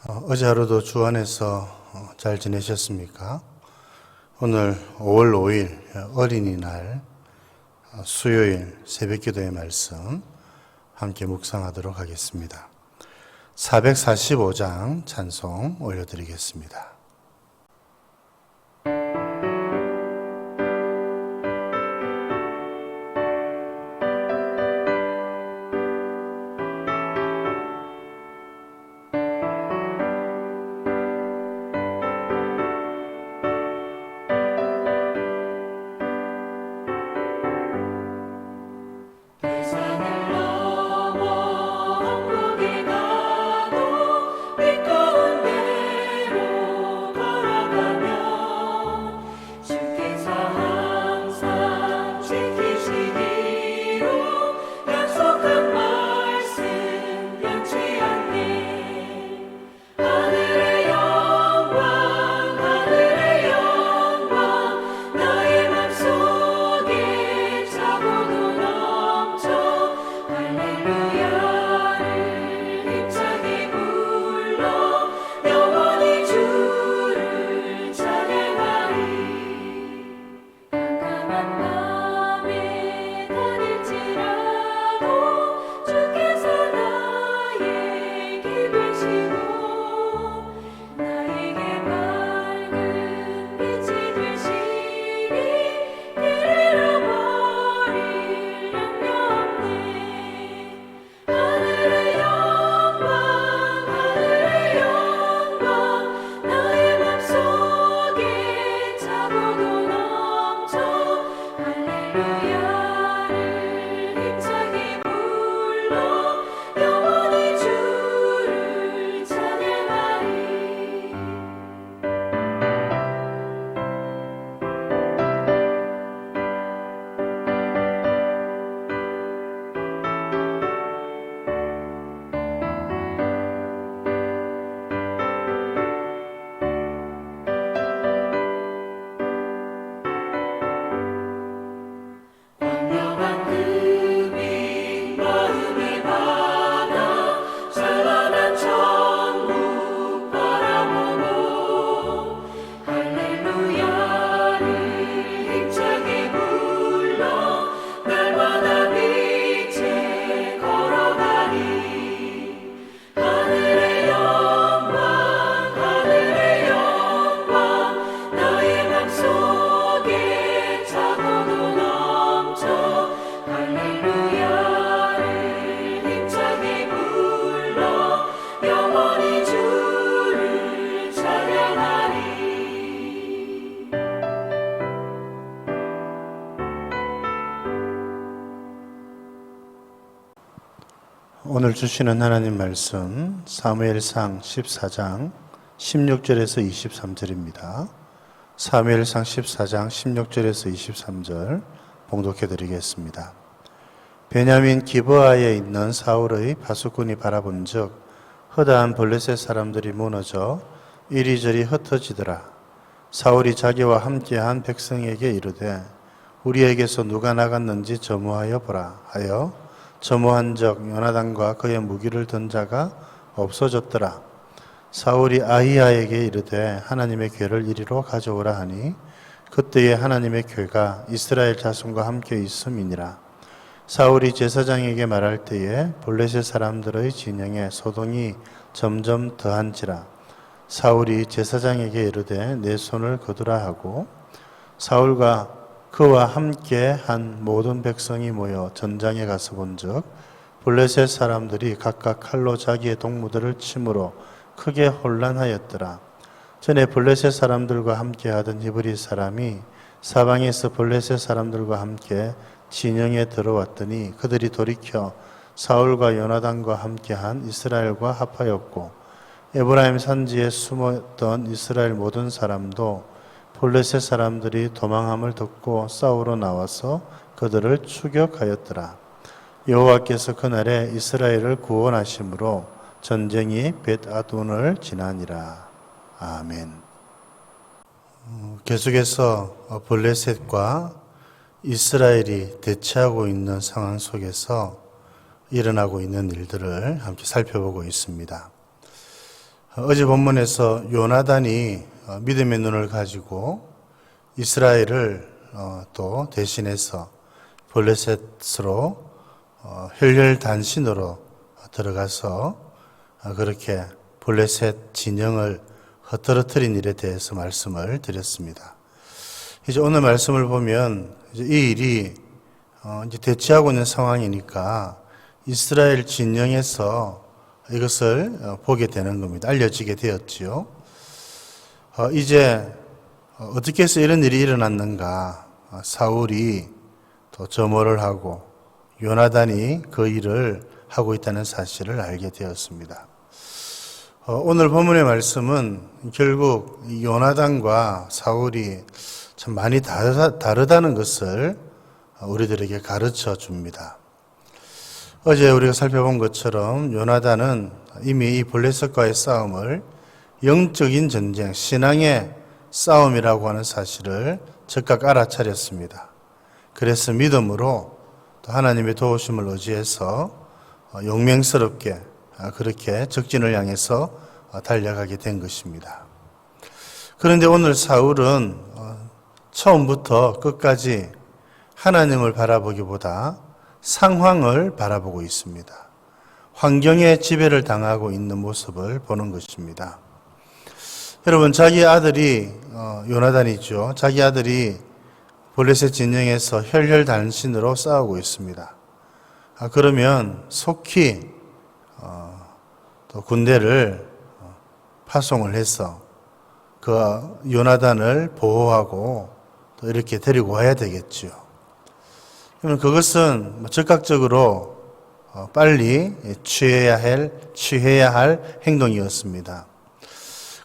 어제 하루도 주 안에서 잘 지내셨습니까? 오늘 5월 5일 어린이날 수요일 새벽기도의 말씀 함께 묵상하도록 하겠습니다. 445장 찬송 올려드리겠습니다. 오늘 주시는 하나님 말씀 사무엘상 14장 16절에서 23절입니다. 사무엘상 14장 16절에서 23절 봉독해 드리겠습니다. 베냐민 기브아에 있는 사울의 파수꾼이 바라본즉 허다한 블레셋 사람들이 무너져 이리저리 흩어지더라. 사울이 자기와 함께한 백성에게 이르되 우리에게서 누가 나갔는지 점호하여 보라 하여 점호한적 요나단과 그의 무기를 든 자가 없어졌더라. 사울이 아히야에게 이르되 하나님의 궤를 이리로 가져오라 하니 그때에 하나님의 궤가 이스라엘 자손과 함께 있음이니라. 사울이 제사장에게 말할 때에 블레셋 사람들의 진영에 소동이 점점 더한지라. 사울이 제사장에게 이르되 내 손을 거두라 하고 사울과 그와 함께 한 모든 백성이 모여 전장에 가서 본즉 블레셋 사람들이 각각 칼로 자기의 동무들을 침으로 크게 혼란하였더라. 전에 블레셋 사람들과 함께 하던 히브리 사람이 사방에서 블레셋 사람들과 함께 진영에 들어왔더니 그들이 돌이켜 사울과 요나단과 함께한 이스라엘과 합하였고 에브라임 산지에 숨었던 이스라엘 모든 사람도 블레셋 사람들이 도망함을 듣고 싸우러 나와서 그들을 추격하였더라. 여호와께서 그날에 이스라엘을 구원하심으로 전쟁이 벳아둔을 지나니라. 아멘. 계속해서 블레셋과 이스라엘이 대치하고 있는 상황 속에서 일어나고 있는 일들을 함께 살펴보고 있습니다. 어제 본문에서 요나단이 믿음의 눈을 가지고 이스라엘을 또 대신해서 블레셋으로 혈혈단신으로 들어가서 그렇게 블레셋 진영을 흩어뜨린 일에 대해서 말씀을 드렸습니다. 이제 오늘 말씀을 보면 이제 이 일이 이제 대치하고 있는 상황이니까 이스라엘 진영에서 이것을 보게 되는 겁니다. 알려지게 되었지요. 이제 어떻게 해서 이런 일이 일어났는가? 사울이 또 점호를 하고 요나단이 그 일을 하고 있다는 사실을 알게 되었습니다. 오늘 본문의 말씀은 결국 요나단과 사울이 참 많이 다르다는 것을 우리들에게 가르쳐 줍니다. 어제 우리가 살펴본 것처럼 요나단은 이미 이 블레셋과의 싸움을 영적인 전쟁, 신앙의 싸움이라고 하는 사실을 즉각 알아차렸습니다. 그래서 믿음으로 또 하나님의 도우심을 의지해서 용맹스럽게 그렇게 적진을 향해서 달려가게 된 것입니다. 그런데 오늘 사울은 처음부터 끝까지 하나님을 바라보기보다 상황을 바라보고 있습니다. 환경에 지배를 당하고 있는 모습을 보는 것입니다. 여러분, 자기 아들이 요나단이죠. 자기 아들이 블레셋 진영에서 혈혈단신으로 싸우고 있습니다. 그러면 속히 또 군대를 파송을 해서 그 요나단을 보호하고 또 이렇게 데리고 와야 되겠죠. 그러면 그것은 즉각적으로 빨리 취해야 할 행동이었습니다.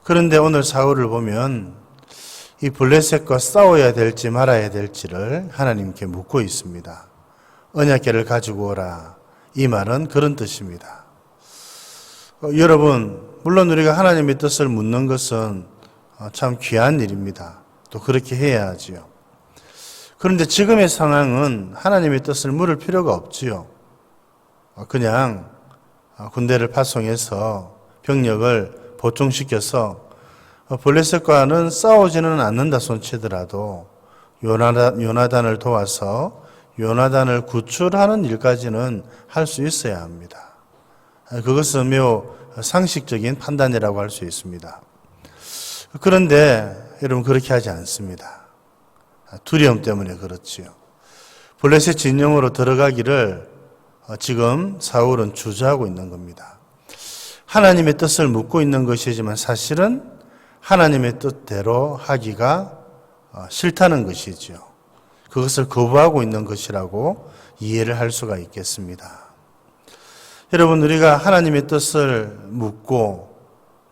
그런데 오늘 사울을 보면 이 블레셋과 싸워야 될지 말아야 될지를 하나님께 묻고 있습니다. 언약궤를 가지고 오라. 이 말은 그런 뜻입니다. 여러분, 물론 우리가 하나님의 뜻을 묻는 것은 참 귀한 일입니다. 또 그렇게 해야 하지요. 그런데 지금의 상황은 하나님의 뜻을 물을 필요가 없지요. 그냥 군대를 파송해서 병력을 보충시켜서 블레셋과는 싸우지는 않는다 손치더라도 요나단을 도와서 요나단을 구출하는 일까지는 할 수 있어야 합니다. 그것은 매우 상식적인 판단이라고 할 수 있습니다. 그런데 여러분, 그렇게 하지 않습니다. 두려움 때문에 그렇지요. 블레셋 진영으로 들어가기를 지금 사울은 주저하고 있는 겁니다. 하나님의 뜻을 묻고 있는 것이지만 사실은 하나님의 뜻대로 하기가 싫다는 것이지요. 그것을 거부하고 있는 것이라고 이해를 할 수가 있겠습니다. 여러분, 우리가 하나님의 뜻을 묻고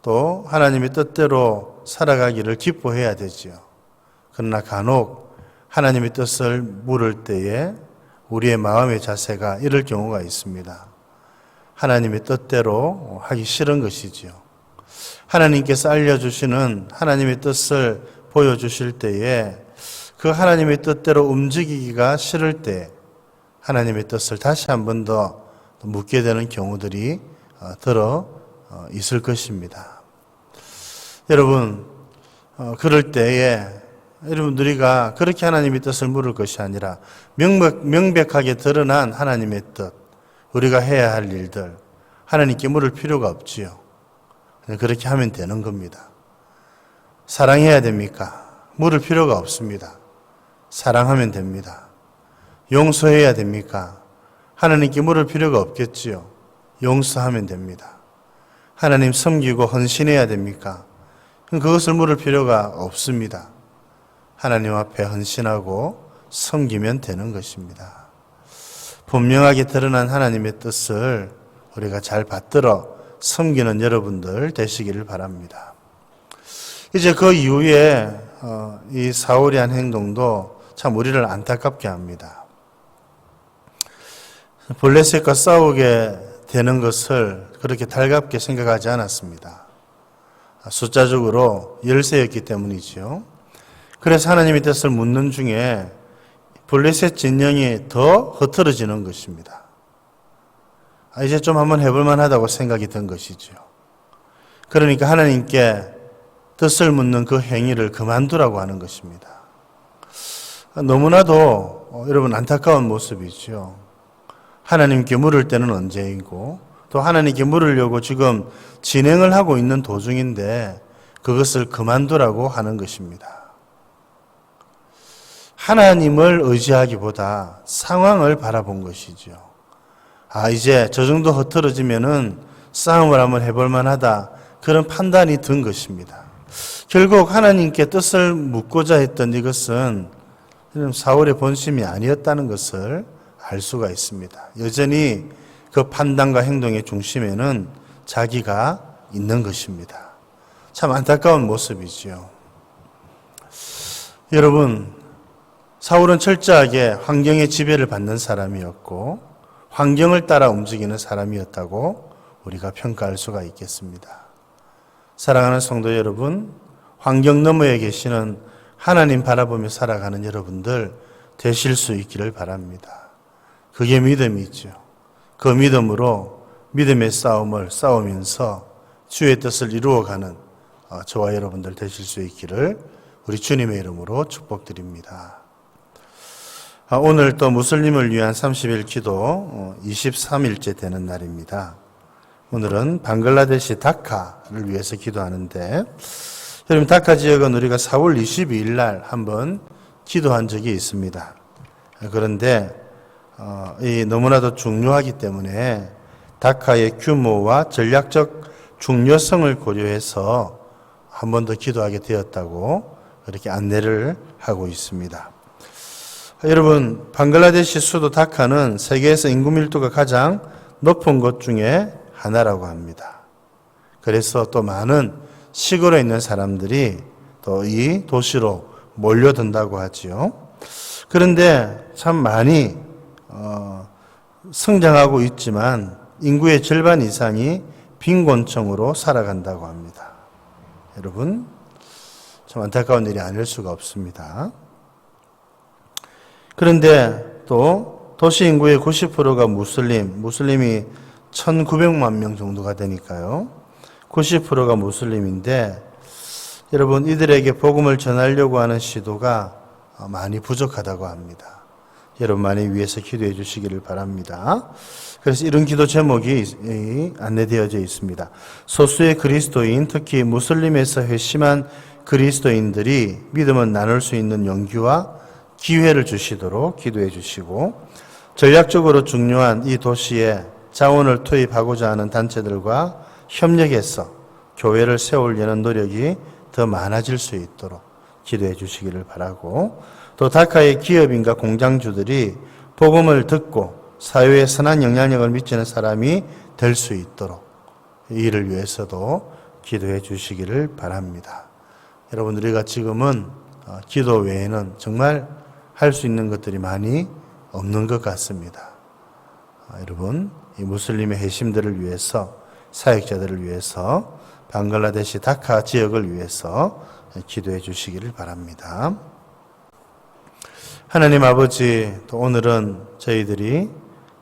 또 하나님의 뜻대로 살아가기를 기뻐해야 되지요. 그러나 간혹 하나님의 뜻을 물을 때에 우리의 마음의 자세가 이럴 경우가 있습니다. 하나님의 뜻대로 하기 싫은 것이지요. 하나님께서 알려주시는 하나님의 뜻을 보여주실 때에 그 하나님의 뜻대로 움직이기가 싫을 때 하나님의 뜻을 다시 한 번 더 묻게 되는 경우들이 들어 있을 것입니다. 여러분, 그럴 때에 여러분, 우리가 그렇게 하나님의 뜻을 물을 것이 아니라 명백하게 드러난 하나님의 뜻, 우리가 해야 할 일들 하나님께 물을 필요가 없지요. 그렇게 하면 되는 겁니다. 사랑해야 됩니까? 물을 필요가 없습니다. 사랑하면 됩니다. 용서해야 됩니까? 하나님께 물을 필요가 없겠지요. 용서하면 됩니다. 하나님 섬기고 헌신해야 됩니까? 그것을 물을 필요가 없습니다. 하나님 앞에 헌신하고 섬기면 되는 것입니다. 분명하게 드러난 하나님의 뜻을 우리가 잘 받들어 섬기는 여러분들 되시기를 바랍니다. 이제 그 이후에 이 사울이 한 행동도 참 우리를 안타깝게 합니다. 블레셋과 싸우게 되는 것을 그렇게 달갑게 생각하지 않았습니다. 숫자적으로 열세였기 때문이지요. 그래서 하나님의 뜻을 묻는 중에 블레셋 진영이 더 흐트러지는 것입니다. 이제 좀 한번 해볼 만하다고 생각이 든 것이죠. 그러니까 하나님께 뜻을 묻는 그 행위를 그만두라고 하는 것입니다. 너무나도 여러분 안타까운 모습이죠. 하나님께 물을 때는 언제이고 또 하나님께 물으려고 지금 진행을 하고 있는 도중인데 그것을 그만두라고 하는 것입니다. 하나님을 의지하기보다 상황을 바라본 것이죠. 이제 저 정도 흐트러지면은 싸움을 한번 해볼 만하다. 그런 판단이 든 것입니다. 결국 하나님께 뜻을 묻고자 했던 이것은 사울의 본심이 아니었다는 것을 알 수가 있습니다. 여전히 그 판단과 행동의 중심에는 자기가 있는 것입니다. 참 안타까운 모습이지요. 여러분, 사울은 철저하게 환경의 지배를 받는 사람이었고 환경을 따라 움직이는 사람이었다고 우리가 평가할 수가 있겠습니다. 사랑하는 성도 여러분, 환경 너머에 계시는 하나님 바라보며 살아가는 여러분들 되실 수 있기를 바랍니다. 그게 믿음이죠. 그 믿음으로 믿음의 싸움을 싸우면서 주의 뜻을 이루어가는 저와 여러분들 되실 수 있기를 우리 주님의 이름으로 축복드립니다. 오늘 또 무슬림을 위한 30일 기도 23일째 되는 날입니다. 오늘은 방글라데시 다카를 위해서 기도하는데 여러분 다카 지역은 우리가 4월 22일 날 한번 기도한 적이 있습니다. 그런데 너무나도 중요하기 때문에 다카의 규모와 전략적 중요성을 고려해서 한 번 더 기도하게 되었다고 이렇게 안내를 하고 있습니다. 여러분, 방글라데시 수도 다카는 세계에서 인구 밀도가 가장 높은 곳 중에 하나라고 합니다. 그래서 또 많은 시골에 있는 사람들이 또 이 도시로 몰려든다고 하지요. 그런데 참 많이 성장하고 있지만 인구의 절반 이상이 빈곤층으로 살아간다고 합니다. 여러분, 참 안타까운 일이 아닐 수가 없습니다. 그런데 또 도시 인구의 90%가 무슬림이 1900만 명 정도가 되니까요. 90%가 무슬림인데 여러분 이들에게 복음을 전하려고 하는 시도가 많이 부족하다고 합니다. 여러분 많이 위해서 기도해 주시기를 바랍니다. 그래서 이런 기도 제목이 안내되어져 있습니다. 소수의 그리스도인, 특히 무슬림에서 회심한 그리스도인들이 믿음을 나눌 수 있는 용기와 기회를 주시도록 기도해 주시고 전략적으로 중요한 이 도시에 자원을 투입하고자 하는 단체들과 협력해서 교회를 세우려는 노력이 더 많아질 수 있도록 기도해 주시기를 바라고 또 다카의 기업인과 공장주들이 복음을 듣고 사회에 선한 영향력을 미치는 사람이 될 수 있도록 이 일을 위해서도 기도해 주시기를 바랍니다. 여러분 우리가 지금은 기도 외에는 정말 할 수 있는 것들이 많이 없는 것 같습니다. 여러분 이 무슬림의 회심들을 위해서 사역자들을 위해서 방글라데시 다카 지역을 위해서 기도해 주시기를 바랍니다. 하나님 아버지, 또 오늘은 저희들이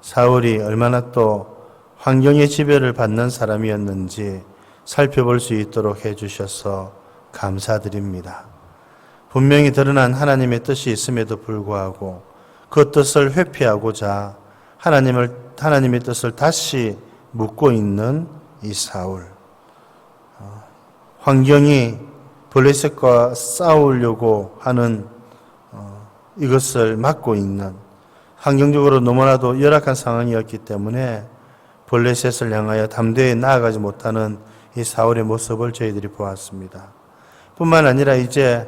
사울이 얼마나 또 환경의 지배를 받는 사람이었는지 살펴볼 수 있도록 해주셔서 감사드립니다. 분명히 드러난 하나님의 뜻이 있음에도 불구하고 그 뜻을 회피하고자 하나님의 뜻을 다시 묻고 있는 이 사울. 환경이 블레셋과 싸우려고 하는 이것을 막고 있는 환경적으로 너무나도 열악한 상황이었기 때문에 블레셋을 향하여 담대히 나아가지 못하는 이 사울의 모습을 저희들이 보았습니다. 뿐만 아니라 이제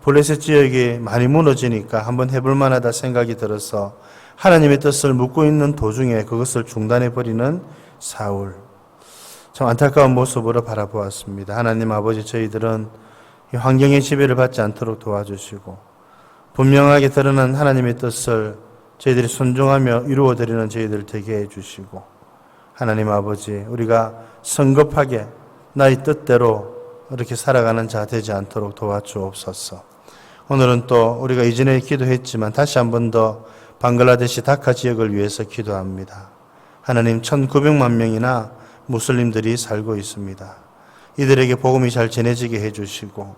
블레셋 지역이 많이 무너지니까 한번 해볼 만하다 생각이 들어서 하나님의 뜻을 묻고 있는 도중에 그것을 중단해버리는 사울. 참 안타까운 모습으로 바라보았습니다. 하나님 아버지, 저희들은 이 환경의 지배를 받지 않도록 도와주시고 분명하게 드러난 하나님의 뜻을 저희들이 순종하며 이루어드리는 저희들 되게 해주시고 하나님 아버지, 우리가 성급하게 나의 뜻대로 이렇게 살아가는 자 되지 않도록 도와주옵소서. 오늘은 또 우리가 이전에 기도했지만 다시 한 번 더 방글라데시 다카 지역을 위해서 기도합니다. 하나님 1900만 명이나 무슬림들이 살고 있습니다. 이들에게 복음이 잘 전해지게 해주시고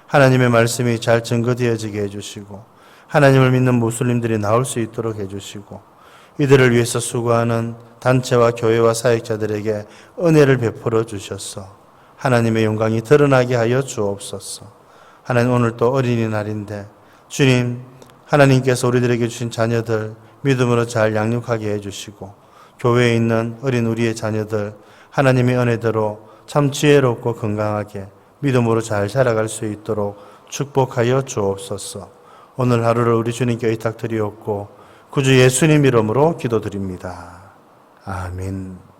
하나님의 말씀이 잘 증거되어지게 해주시고 하나님을 믿는 무슬림들이 나올 수 있도록 해주시고 이들을 위해서 수고하는 단체와 교회와 사역자들에게 은혜를 베풀어 주셔서 하나님의 영광이 드러나게 하여 주옵소서. 하나님, 오늘 또 어린이날인데 주님, 하나님께서 우리들에게 주신 자녀들 믿음으로 잘 양육하게 해주시고 교회에 있는 어린 우리의 자녀들 하나님의 은혜대로 참 지혜롭고 건강하게 믿음으로 잘 자라갈 수 있도록 축복하여 주옵소서. 오늘 하루를 우리 주님께 의탁드리옵고 구주 예수님 이름으로 기도드립니다. 아멘.